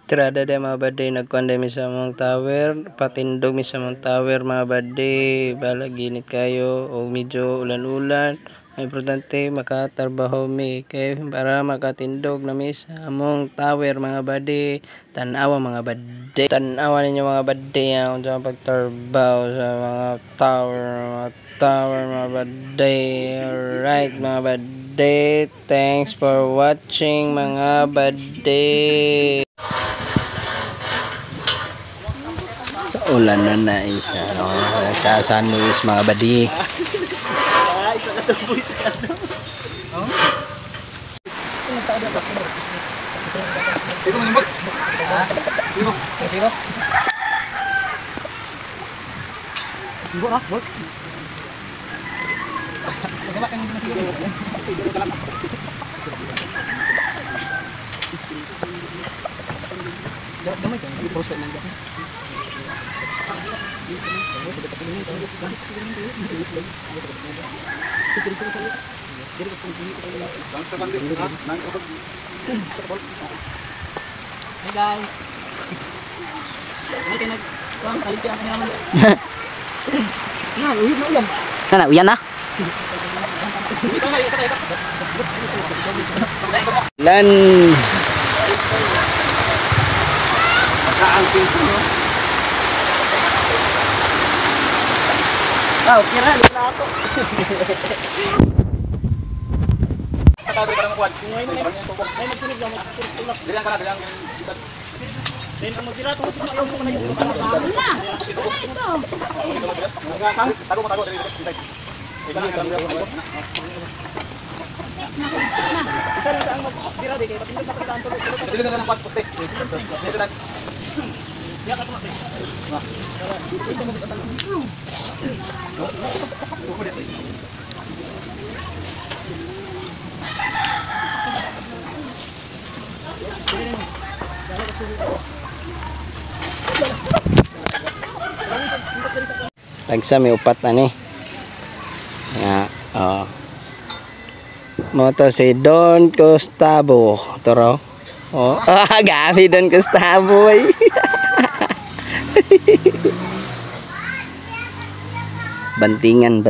Tirada de mga bade, nagkuhan mi sa mong tower, patindog mi sa mong tower mga bade, balag ginit kayo o medyo ulan-ulan. Ang importante makatrabaho mi kay para makatindog na mi sa mong tower mga bade. Tanawa mga bade. Tanawa ninyo mga bade kung saan pagtrabaho sa mga tower mga bade. Alright mga bade. Thanks for watching mga bade. Ulan na isa sa San Luis mga badi. Isa ka to, isa ka to. Dito mo nimbot. Dito. Dito. Dito na, bot. Kaya kan hindi na siguro. Dito ka lang. Damay ka, hindi post lang dyan. Hey guys. Ay kalit ang naman. Na, uyan na uyan. Na, uyan na. Lan. Saan pinto mo? Ah, okay ra, dito na ako. Sa tabi ka lang kuwan. Ngayon na ay magsunod lang. Bilang ka na, bilang. Then ang magtirato mo ayaw mo na yung tago mo tago dali. Isa lang saan magtira di kay patindog na pagdaan tuloy. Dili ka lang kwat poste. Dito lang. Ya ka tumaste. Isa mo bitan. Tagsa may upat na ni. Nga, mo to si Don Gustavo. Toro. Oh, gabi Don Gustavo ay. Bantingan.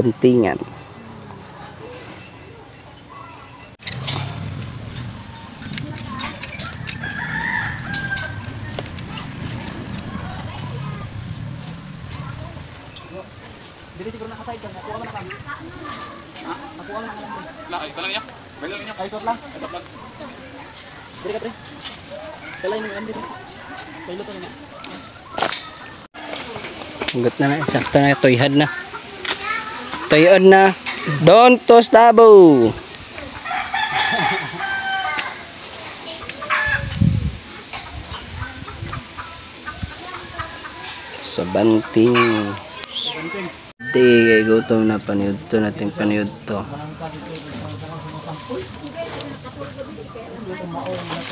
Dili siguro naka-side ka, nakuha mo na kami. Ha? Nakuha mo na kami. Wala, ito lang niya. Bail lang niya. Ay, sort lang. Ay, sort lang. Dili ka, tre. Kalay mo yung dito. Bailo to niya. Hugot na na. Sakto na. Tuyhad na. Tuyod na. Don Gustavo. Sa banting. Di kay gutom na paniud to nating paniud to.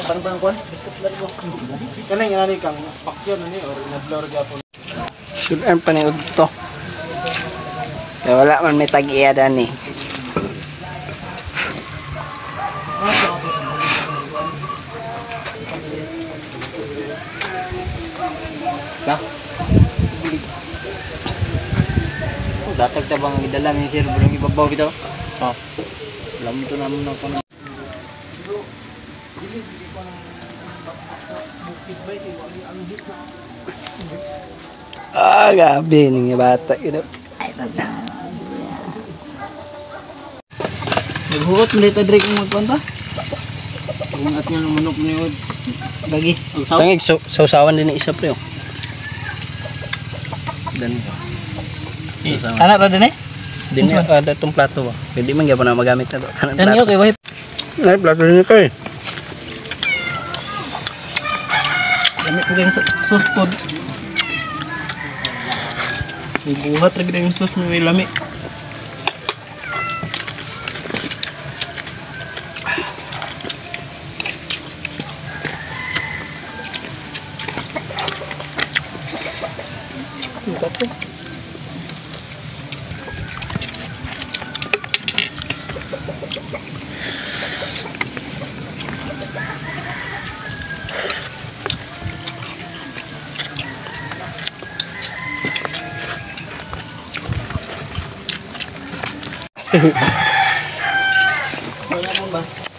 Bang kon. Kanang ani kang paksyon ani or na-blur gyapon. Should earn paniud to. Kaya wala man may tag-iya dani. Sa? Datag ta bang gidala ni sir burang ibabaw bitaw. Oh. Alam to naman na kono. Ah, gabi ning bata ito. Naghuot mo dito Drake mo konta. Pag-ingat niya ng manok ni Od. Gagi. Tangig sausawan din isa pre. Dan. Anak ra din eh? Din ada tong plato ba. Pwede man gyapon na magamit na to. Kanan Ano plato. kay wahip? Ay plato ni kay. Gamit ko yung sauce pod. Ibuhat lagi yung sauce may lami.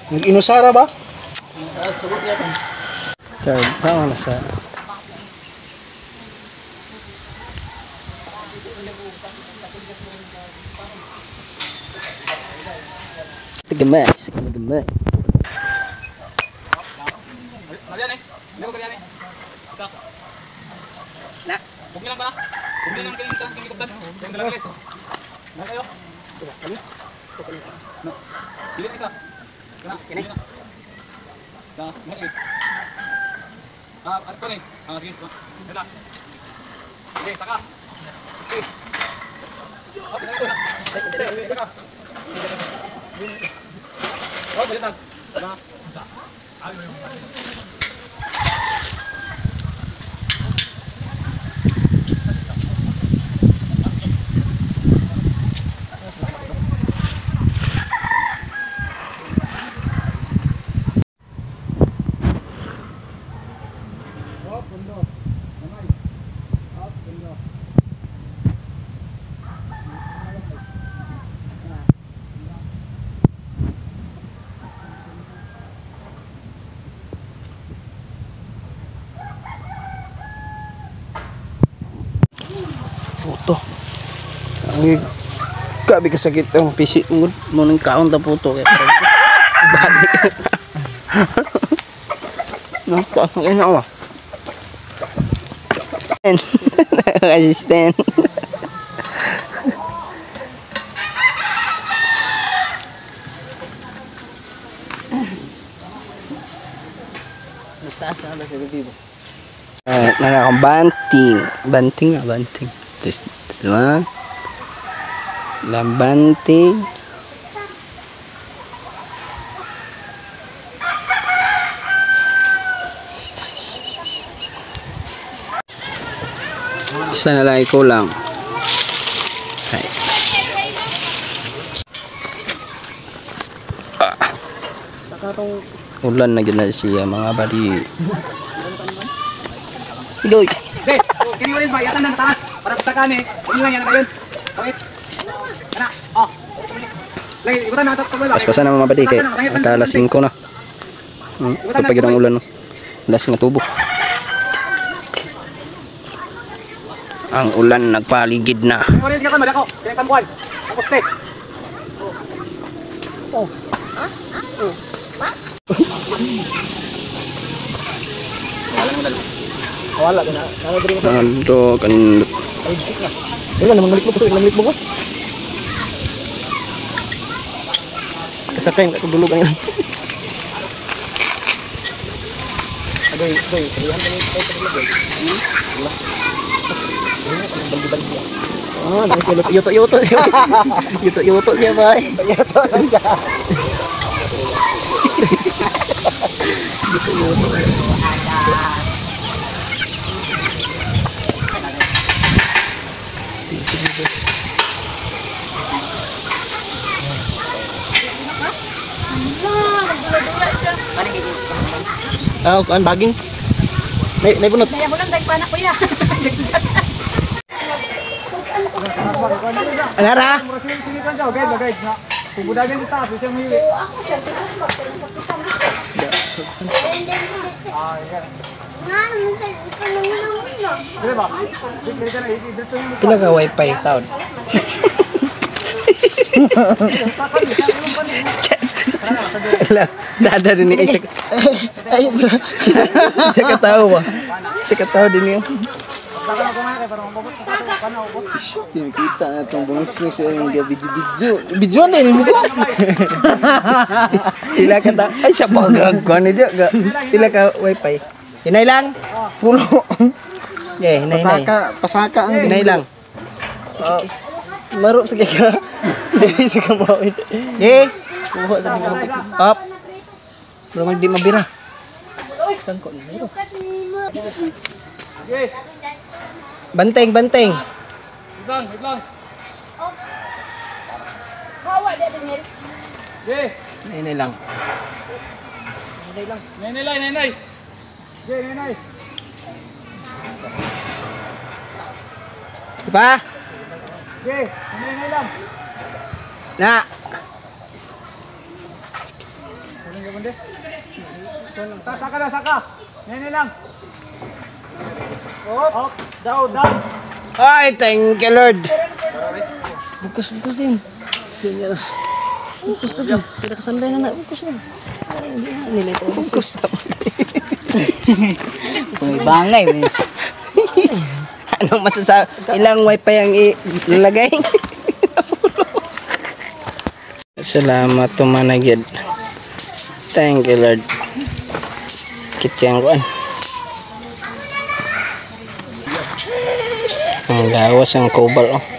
Nag-inusara ba? Third, tama na sa. Tigamas, tigamas. Marian eh. Hindi ko kariyan eh. Isa. Na. Bugni lang ba na? Bugni lang kayo sa kikiptan. Yung dalawa guys. Na kayo. Kami. No. Pilit isa. Kana. Kini. Sa, ngayon. Ano ko ni? Sige. Ito. Okay, saka. Okay. Okay, saka. Saka. Oh, baliktad. Saka. Puto. Ang gabi kasakit ang pisi mo ng kaon ta puto kay. Balik. Napa kay na. Assistant. Taas na sa bibo. Nara akong banting nga banting. Just lang. Lambanting. Isa na lang kulang. Ay. Ulan na gina siya mga bari. Doy. Hey, kini mo rin ba? Yatan na taas. Para sa kani. Ano lang yan ba yun? Bakit? Kana. Oh. Lagi, ikutan na sa tabla. Paspasan na mga badi kay nakalasing ko na. Pagpagid ang ulan no. Lasing na tubo. Ang ulan nagpaligid na. Orange ka kan malako. Kaya tambuan. Tapos steak. Oh. Ha? Oh. Wala na. Ano diri mo? Ando kan. Wala namang ngalik mo, ngalik mo ko. Kasakay ka dulog ang. Agoy, kalihan ni kay dulog. Wala. Baldi-baldi. Oh, yuto siya. Yuto siya, bay. Yuto lang siya. Kan baging. Nay bunot. Saya bulan dagpa na kuya. Anara. Pubudagan kita, bisa mili. Pinaka wifi taon. Dada din ni isa. Ay bro. Isa ka tao ba? Isa ka tao din yun. Kita na itong bungis niya sa video. Video na yun mo. Pila ka tao. Ay sa bagag ko. Pila ka wifi. Hinay lang. Pulo. Yeah, hinay. Pasaka ang hinay lang. Maruk sige ka. Dili sa kabawin. Eh. Kuha sa mga up. Pero di mabira. Saan ko nito? Banteng. Wait lang. Hawa dia dengar. Ini lang. Nenay. Nenay. Diba? Nenay lang. Na. Saka na, saka. Nene lang. Up, down, down. Ay, thank you, Lord. Bukos din. Bukos to din. Tidak kasanday na. Bukos na. Nilay to. Bukos na. May bangay. Anong masasabi? Ilang wifi ang ilalagay? Salamat tumanagid. Thank you, Lord. Kityang kuan. Ang lawas ang kubal, oh.